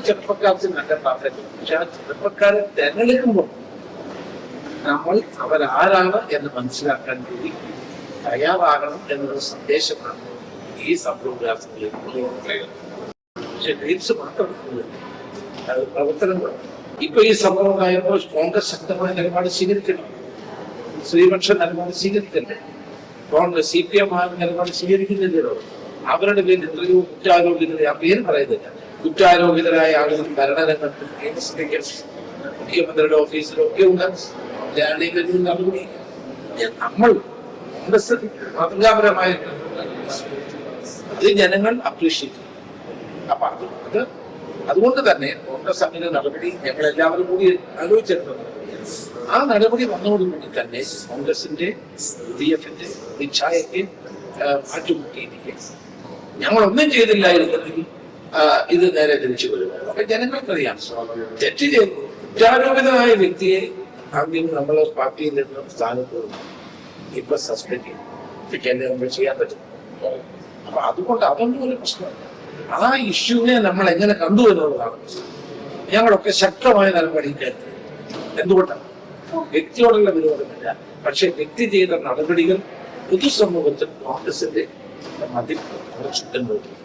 ചെറുപ്പക്കാർക്ക് നല്ല പ്രാധാന്യം. പക്ഷെ ആ ചെറുപ്പക്കാരെ തിരഞ്ഞെടുക്കുമ്പോൾ നമ്മൾ അവരാരാണ് എന്ന് മനസ്സിലാക്കാൻ കൂടി തയ്യാറാകണം എന്നുള്ള സന്ദേശമാണ് ഈ സംഭവവികാസങ്ങളിൽ. പക്ഷെ ഡ്രീംസ് മാത്രം അത് പ്രവർത്തനങ്ങളാണ്. ഇപ്പൊ ഈ സംഭവം ഉണ്ടായപ്പോൾ കോൺഗ്രസ് ശക്തമായ നിലപാട് സ്വീകരിക്കണം, സ്ത്രീപക്ഷ നിലപാട് സ്വീകരിക്കണം. കോൺഗ്രസ് CPM നിലപാട് സ്വീകരിക്കുന്നില്ലല്ലോ. അവരുടെ പേരിൽ എത്രയോ കുറ്റാരോപിതരായ, ആ പേര് പറയുന്നില്ല, കുറ്റാരോപിതരായ ആളുകൾ ഭരണരംഗത്ത് നിയമസഭയ്ക്ക് മുഖ്യമന്ത്രിയുടെ ഓഫീസിലൊക്കെ ഉണ്ട്. നടപടി നമ്മൾ കോൺഗ്രസ് മാതൃകാപരമായ അത് ജനങ്ങൾ അപ്രീഷിയേറ്റ്. അപ്പൊ അതുകൊണ്ട് തന്നെ കോൺഗ്രസ് അങ്ങനെ നടപടി ഞങ്ങൾ എല്ലാവരും കൂടി ആലോചിച്ചിട്ടുണ്ട്. ആ നടപടി വന്നതോടുകൂടി തന്നെ കോൺഗ്രസിന്റെ UDF-ന്റെ നിശ്ചായത്തെ മാറ്റുമുട്ടിയിരിക്കും. ഞങ്ങളൊന്നും ചെയ്തില്ലായിരുന്നെങ്കിൽ ഇത് നേരെ തിരിച്ചു വരും. അപ്പൊ ജനങ്ങൾക്കറിയാം തെറ്റ് ചെയ്തു കുറ്റാരോപിതമായ വ്യക്തിയെ ആദ്യം നമ്മൾ പാർട്ടിയിൽ നിന്ന് സ്ഥാനത്ത് ഇപ്പൊ സസ്പെൻഡ് ചെയ്യും. നമ്മൾ ചെയ്യാൻ പറ്റും. അപ്പൊ അതുകൊണ്ട് അതൊന്നും ഒരു പ്രശ്നമല്ല. ആ ഇഷ്യൂവിനെ നമ്മൾ എങ്ങനെ കണ്ടു എന്നുള്ളതാണ്. ഞങ്ങളൊക്കെ ശക്തമായ നിലപാടിക്കായിരുന്നു. എന്തുകൊണ്ടാണ്? വ്യക്തിയോടുള്ള വിരോധമില്ല, പക്ഷെ വ്യക്തി ചെയ്ത നടപടികൾ പൊതുസമൂഹത്തിൽ കോൺഗ്രസിന്റെ മതിൽ കുറച്ചിട്ടുള്ളത്.